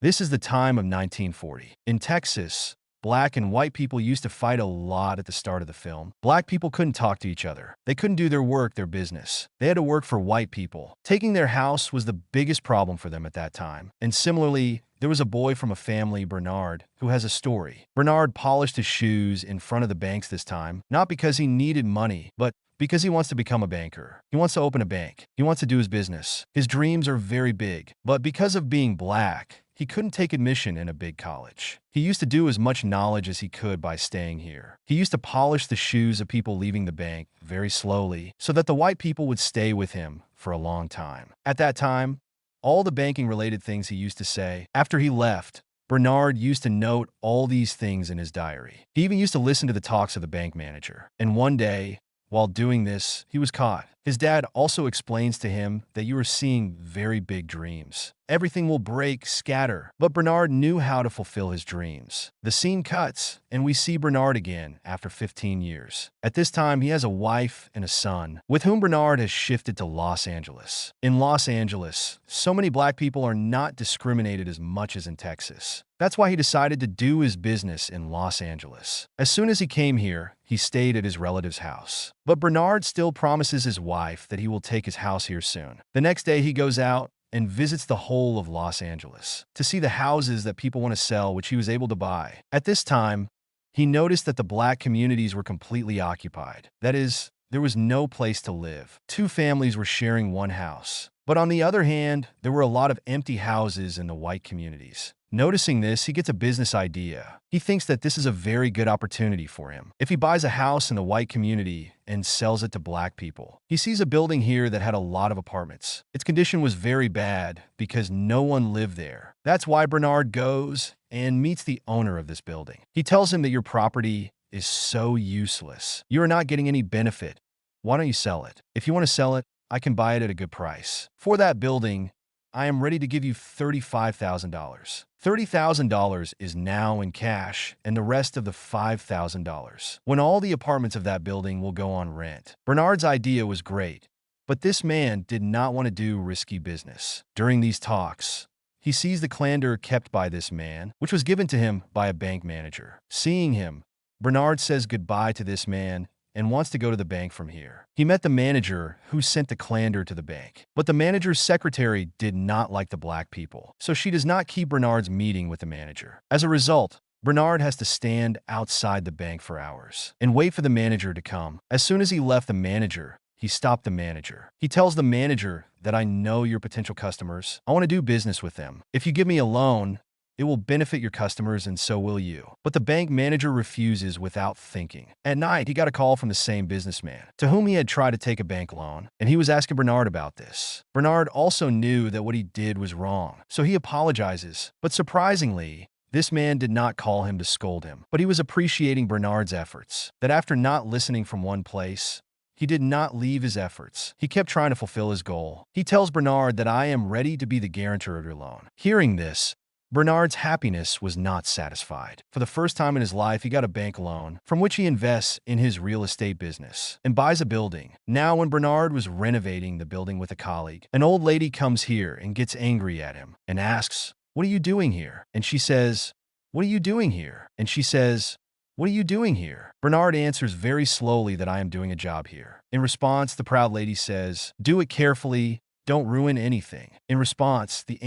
This is the time of 1940. In Texas, black and white people used to fight a lot at the start of the film. Black people couldn't talk to each other. They couldn't do their work, their business. They had to work for white people. Taking their house was the biggest problem for them at that time. And similarly, there was a boy from a family, Bernard, who has a story. Bernard polished his shoes in front of the banks this time, not because he needed money, but because he wants to become a banker. He wants to open a bank. He wants to do his business. His dreams are very big, but because of being black, he couldn't take admission in a big college. He used to do as much knowledge as he could by staying here. He used to polish the shoes of people leaving the bank very slowly so that the white people would stay with him for a long time. At that time, all the banking-related things he used to say. After he left, Bernard used to note all these things in his diary. He even used to listen to the talks of the bank manager. And one day, while doing this, he was caught. His dad also explains to him that you are seeing very big dreams. Everything will break, scatter. But Bernard knew how to fulfill his dreams. The scene cuts, and we see Bernard again after 15 years. At this time, he has a wife and a son, with whom Bernard has shifted to Los Angeles. In Los Angeles, so many black people are not discriminated as much as in Texas. That's why he decided to do his business in Los Angeles. As soon as he came here, he stayed at his relative's house. But Bernard still promises his wife that he will take his house here soon. The next day, he goes out and visits the whole of Los Angeles to see the houses that people want to sell, which he was able to buy. At this time, he noticed that the black communities were completely occupied. That is, there was no place to live. Two families were sharing one house. But on the other hand, there were a lot of empty houses in the white communities. Noticing this, he gets a business idea. He thinks that this is a very good opportunity for him. If he buys a house in the white community and sells it to black people, he sees a building here that had a lot of apartments. Its condition was very bad because no one lived there. That's why Bernard goes and meets the owner of this building. He tells him that your property is so useless. You are not getting any benefit. Why don't you sell it? If you want to sell it, I can buy it at a good price. For that building, I am ready to give you $35,000. $30,000 is now in cash and the rest of the $5,000 when all the apartments of that building will go on rent. Bernard's idea was great, but this man did not want to do risky business. During these talks, he sees the clander kept by this man, which was given to him by a bank manager. Seeing him, Bernard says goodbye to this man and wants to go to the bank from here. He met the manager who sent the clander to the bank. But the manager's secretary did not like the black people, so she does not keep Bernard's meeting with the manager. As a result, Bernard has to stand outside the bank for hours and wait for the manager to come. As soon as he left the manager, he stopped the manager. He tells the manager that I know your potential customers. I want to do business with them. If you give me a loan, it will benefit your customers and so will you. But the bank manager refuses without thinking. At night, he got a call from the same businessman to whom he had tried to take a bank loan, and he was asking Bernard about this. Bernard also knew that what he did was wrong, so he apologizes. But surprisingly, this man did not call him to scold him, but he was appreciating Bernard's efforts. That after not listening from one place, he did not leave his efforts. He kept trying to fulfill his goal. He tells Bernard that I am ready to be the guarantor of your loan. Hearing this, Bernard's happiness was not satisfied. For the first time in his life, he got a bank loan from which he invests in his real estate business and buys a building. Now, when Bernard was renovating the building with a colleague, an old lady comes here and gets angry at him and asks, "What are you doing here?" And she says, "What are you doing here?" And she says, "What are you doing here?" Bernard answers very slowly that I am doing a job here. In response, the proud lady says, "Do it carefully. Don't ruin anything." In response, the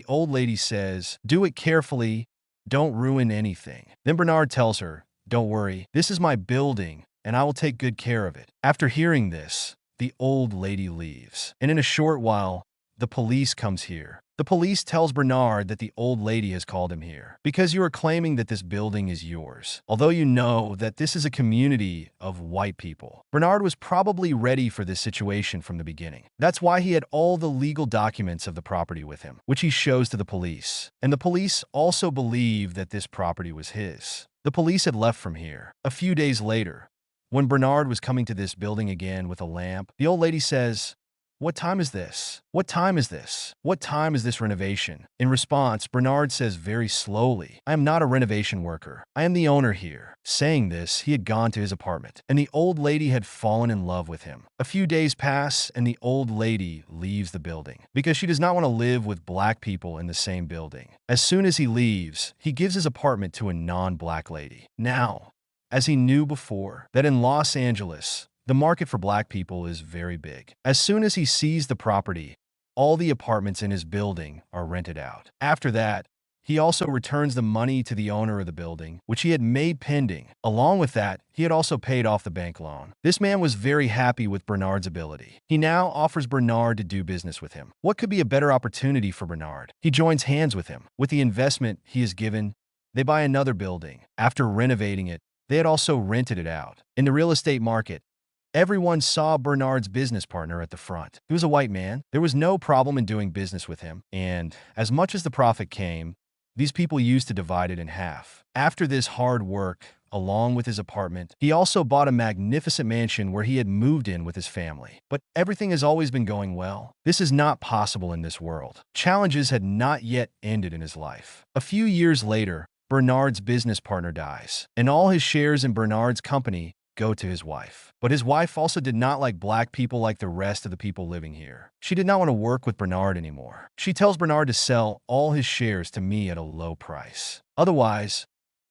old lady says, "Do it carefully. Don't ruin anything." Then Bernard tells her, "Don't worry. This is my building, and I will take good care of it." After hearing this, the old lady leaves. And in a short while, the police comes here. The police tells Bernard that the old lady has called him here because you are claiming that this building is yours, although you know that this is a community of white people. Bernard was probably ready for this situation from the beginning. That's why he had all the legal documents of the property with him, which he shows to the police. And the police also believe that this property was his. The police had left from here. A few days later, when Bernard was coming to this building again with a lamp, the old lady says, "What time is this? What time is this? What time is this renovation?" In response, Bernard says very slowly, "I am not a renovation worker. I am the owner here." Saying this, he had gone to his apartment, and the old lady had fallen in love with him. A few days pass, and the old lady leaves the building because she does not want to live with black people in the same building. As soon as he leaves, he gives his apartment to a non-black lady. Now, as he knew before, that in Los Angeles, the market for black people is very big. As soon as he sees the property, all the apartments in his building are rented out. After that, he also returns the money to the owner of the building, which he had made pending. Along with that, he had also paid off the bank loan. This man was very happy with Bernard's ability. He now offers Bernard to do business with him. What could be a better opportunity for Bernard? He joins hands with him. With the investment he is given, they buy another building. After renovating it, they had also rented it out. In the real estate market, everyone saw Bernard's business partner at the front. He was a white man. There was no problem in doing business with him. And as much as the profit came, these people used to divide it in half. After this hard work, along with his apartment, he also bought a magnificent mansion where he had moved in with his family. But everything has always been going well. This is not possible in this world. Challenges had not yet ended in his life. A few years later, Bernard's business partner dies, and all his shares in Bernard's company go to his wife. But his wife also did not like black people like the rest of the people living here. She did not want to work with Bernard anymore. She tells Bernard to sell all his shares to me at a low price. Otherwise,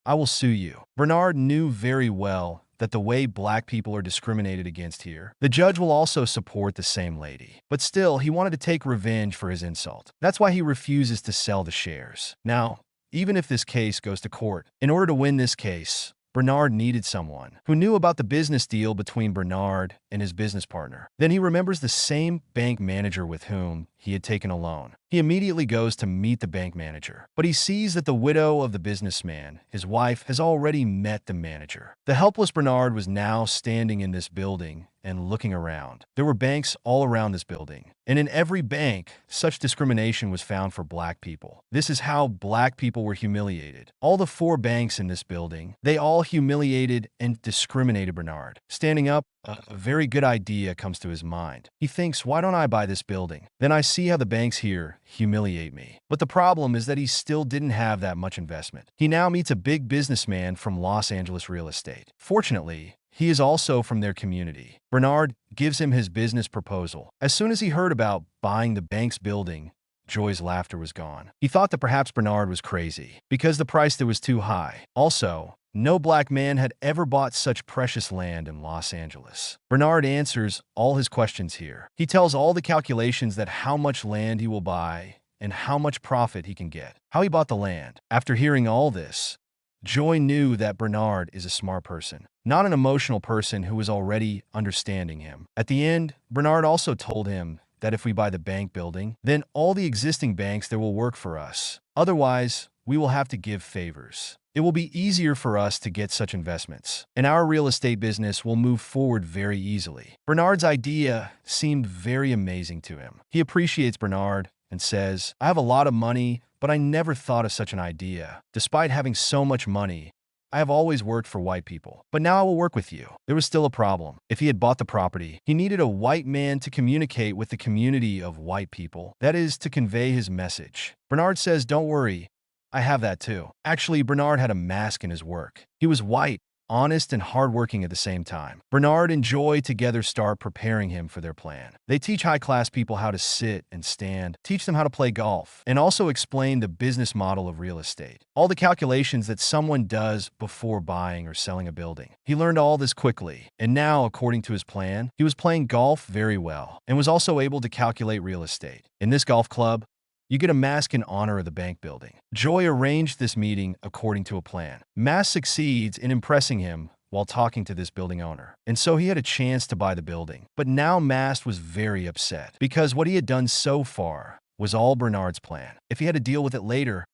I will sue you. Bernard knew very well that the way black people are discriminated against here, the judge will also support the same lady. But still, he wanted to take revenge for his insult. That's why he refuses to sell the shares. Now, even if this case goes to court, in order to win this case, Bernard needed someone who knew about the business deal between Bernard and his business partner. Then he remembers the same bank manager with whom he had taken a loan. He immediately goes to meet the bank manager, but he sees that the widow of the businessman, his wife, has already met the manager. The helpless Bernard was now standing in this building and looking around. There were banks all around this building, and in every bank, such discrimination was found for black people. This is how black people were humiliated. All the 4 banks in this building, they all humiliated and discriminated Bernard. Standing up, a very good idea comes to his mind. He thinks, why don't I buy this building? Then I see how the banks here humiliate me. But the problem is that he still didn't have that much investment. He now meets a big businessman from Los Angeles real estate. Fortunately, he is also from their community. Bernard gives him his business proposal. As soon as he heard about buying the bank's building, Joy's laughter was gone. He thought that perhaps Bernard was crazy because the price there was too high. Also, no black man had ever bought such precious land in Los Angeles. Bernard answers all his questions here. He tells all the calculations that how much land he will buy and how much profit he can get, how he bought the land. After hearing all this, Joy knew that Bernard is a smart person, not an emotional person who was already understanding him. At the end, Bernard also told him that if we buy the bank building, then all the existing banks there will work for us. Otherwise, we will have to give favors. It will be easier for us to get such investments, and our real estate business will move forward very easily. Bernard's idea seemed very amazing to him. He appreciates Bernard and says, I have a lot of money, but I never thought of such an idea. Despite having so much money, I have always worked for white people, but now I will work with you. There was still a problem. If he had bought the property, he needed a white man to communicate with the community of white people. That is, to convey his message. Bernard says, don't worry, I have that too. Actually, Bernard had a mask in his work. He was white, honest, and hardworking at the same time. Bernard and Joy together start preparing him for their plan. They teach high-class people how to sit and stand, teach them how to play golf, and also explain the business model of real estate. All the calculations that someone does before buying or selling a building. He learned all this quickly, and now, according to his plan, he was playing golf very well and was also able to calculate real estate. In this golf club, you get a mask in honor of the bank building. Joy arranged this meeting according to a plan. Mask succeeds in impressing him while talking to this building owner, and so he had a chance to buy the building. But now Mast was very upset because what he had done so far was all Bernard's plan. If he had to deal with it later,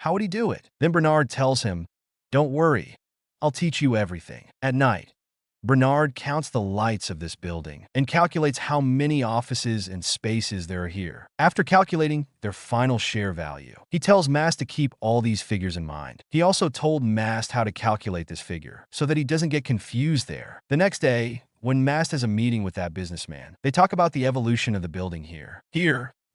how would he do it? Then Bernard tells him, don't worry, I'll teach you everything. At night, Bernard counts the lights of this building and calculates how many offices and spaces there are here. After calculating their final share value, he tells Mast to keep all these figures in mind. He also told Mast how to calculate this figure so that he doesn't get confused there. The next day, when Mast has a meeting with that businessman, they talk about the evolution of the building here.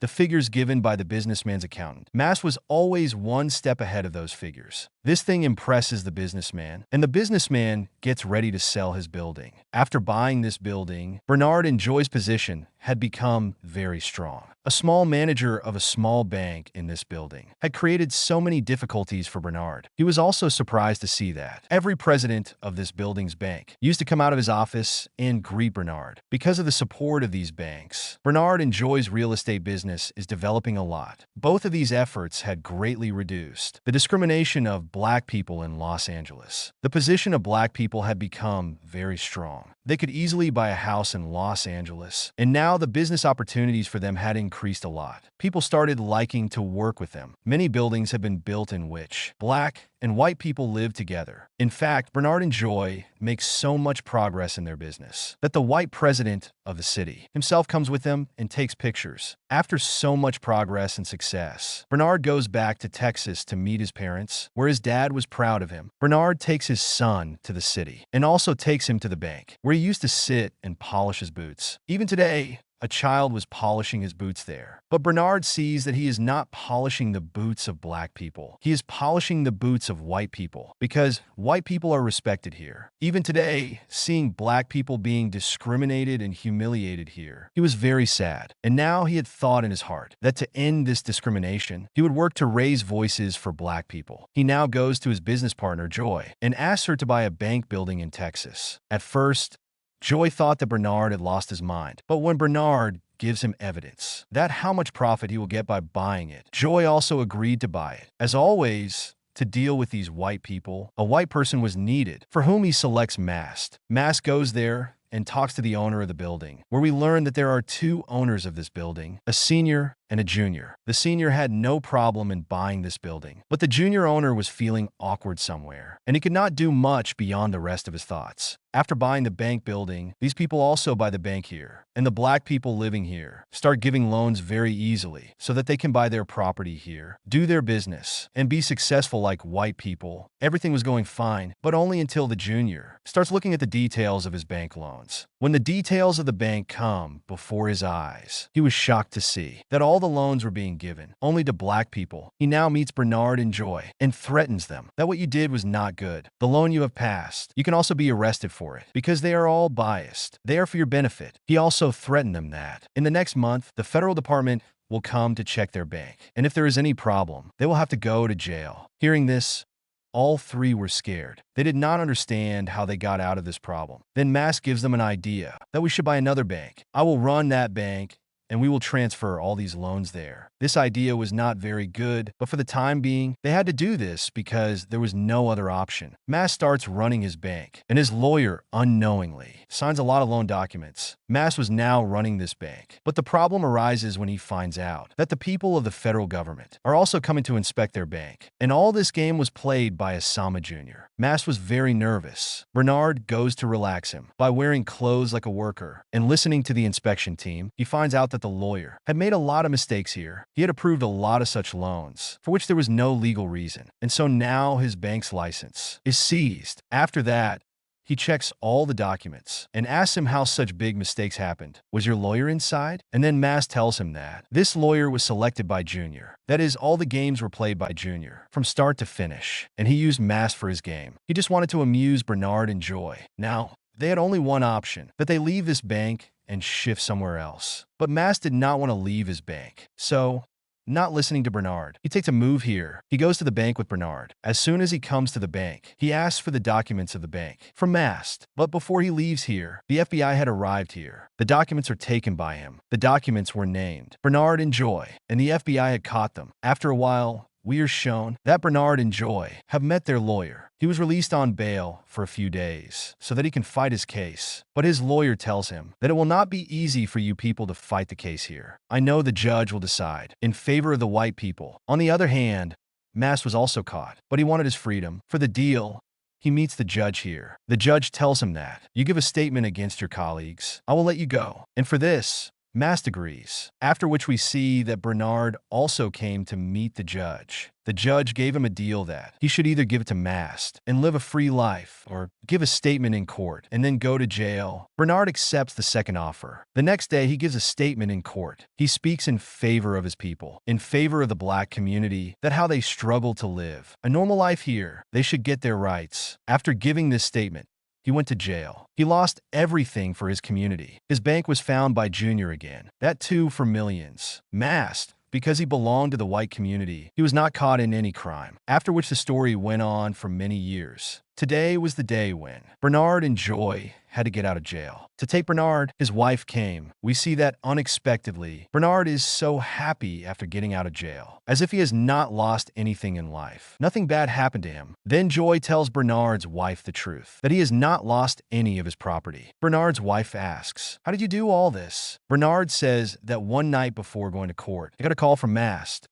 The figures given by the businessman's accountant. Mast was always one step ahead of those figures. This thing impresses the businessman, and the businessman gets ready to sell his building. After buying this building, Bernard and Joy's position had become very strong. A small manager of a small bank in this building had created so many difficulties for Bernard. He was also surprised to see that every president of this building's bank used to come out of his office and greet Bernard. Because of the support of these banks, Bernard and Joy's real estate business is developing a lot. Both of these efforts had greatly reduced the discrimination of black people in Los Angeles. The position of black people had become very strong. They could easily buy a house in Los Angeles, and now the business opportunities for them had increased a lot. People started liking to work with them. Many buildings have been built in which black and white people live together. In fact, Bernard and Joy make so much progress in their business that the white president of the city himself comes with them and takes pictures. After so much progress and success, Bernard goes back to Texas to meet his parents, where his dad was proud of him. Bernard takes his son to the city and also takes him to the bank, where he used to sit and polish his boots. Even today, a child was polishing his boots there. But Bernard sees that he is not polishing the boots of black people. He is polishing the boots of white people, because white people are respected here. Even today, seeing black people being discriminated and humiliated here, he was very sad. And now he had thought in his heart that to end this discrimination, he would work to raise voices for black people. He now goes to his business partner, Joy, and asks her to buy a bank building in Texas. At first, Joy thought that Bernard had lost his mind, but when Bernard gives him evidence that how much profit he will get by buying it, Joy also agreed to buy it. As always, to deal with these white people, a white person was needed, for whom he selects Mast. Mast goes there and talks to the owner of the building, where we learn that there are two owners of this building, a senior and a junior. The senior had no problem in buying this building, but the junior owner was feeling awkward somewhere, and he could not do much beyond the rest of his thoughts. After buying the bank building, these people also buy the bank here, and the black people living here start giving loans very easily so that they can buy their property here, do their business, and be successful like white people. Everything was going fine, but only until the junior starts looking at the details of his bank loans. When the details of the bank come before his eyes, he was shocked to see that all the loans were being given only to black people. He now meets Bernard and Joy and threatens them that what you did was not good. The loan you have passed, you can also be arrested for it because they are all biased. They are for your benefit. He also threatened them that in the next month, the federal department will come to check their bank, and if there is any problem, they will have to go to jail. Hearing this, all three were scared. They did not understand how they got out of this problem. Then Mast gives them an idea that we should buy another bank. I will run that bank, and we will transfer all these loans there. This idea was not very good, but for the time being, they had to do this because there was no other option. Mast starts running his bank, and his lawyer, unknowingly, signs a lot of loan documents. Mast was now running this bank, but the problem arises when he finds out that the people of the federal government are also coming to inspect their bank, and all this game was played by Osama Jr. Mast was very nervous. Bernard goes to relax him by wearing clothes like a worker and listening to the inspection team. He finds out that the lawyer had made a lot of mistakes here. He had approved a lot of such loans for which there was no legal reason, and so now his bank's license is seized. After that, he checks all the documents and asks him how such big mistakes happened. Was your lawyer inside? And then Mast tells him that this lawyer was selected by Junior. That is, all the games were played by Junior from start to finish, and he used Mast for his game. He just wanted to amuse Bernard and Joy. Now, they had only one option, that they leave this bank and shift somewhere else. But Mast did not want to leave his bank, so not listening to Bernard, he takes a move here. He goes to the bank with Bernard. As soon as he comes to the bank, he asks for the documents of the bank from Mast. But before he leaves here, the FBI had arrived here. The documents are taken by him. The documents were named Bernard and Joy, and the FBI had caught them. After a while, we are shown that Bernard and Joy have met their lawyer. He was released on bail for a few days so that he can fight his case. But his lawyer tells him that it will not be easy for you people to fight the case here. I know the judge will decide in favor of the white people. On the other hand, Mast was also caught, but he wanted his freedom. For the deal, he meets the judge here. The judge tells him that you give a statement against your colleagues, I will let you go. And for this, Mast agrees, after which we see that Bernard also came to meet the judge. The judge gave him a deal that he should either give it to Mast and live a free life or give a statement in court and then go to jail. Bernard accepts the second offer. The next day, he gives a statement in court. He speaks in favor of his people, in favor of the black community, that how they struggle to live a normal life here, they should get their rights. After giving this statement, he went to jail. He lost everything for his community. His bank was found by Junior again, that too for millions. Mast, because he belonged to the white community, he was not caught in any crime, after which the story went on for many years. Today was the day when Bernard and Joy had to get out of jail. To take Bernard, his wife came. We see that unexpectedly, Bernard is so happy after getting out of jail, as if he has not lost anything in life. Nothing bad happened to him. Then Joy tells Bernard's wife the truth, that he has not lost any of his property. Bernard's wife asks, "How did you do all this?" Bernard says that one night before going to court, he got a call from Mast,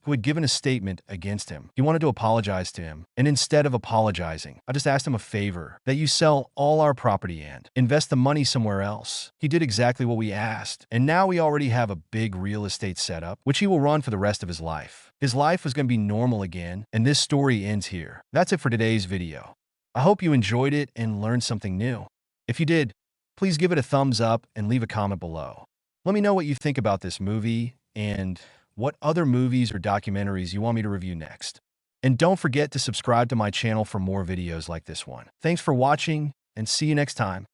who had given a statement against him. He wanted to apologize to him, and instead of apologizing, I just asked him a favor, that you sell all our property and invest the money somewhere else. He did exactly what we asked, and now we already have a big real estate setup, which he will run for the rest of his life. His life was going to be normal again, and this story ends here. That's it for today's video. I hope you enjoyed it and learned something new. If you did, please give it a thumbs up and leave a comment below. Let me know what you think about this movie and what other movies or documentaries you want me to review next. And don't forget to subscribe to my channel for more videos like this one. Thanks for watching, and see you next time.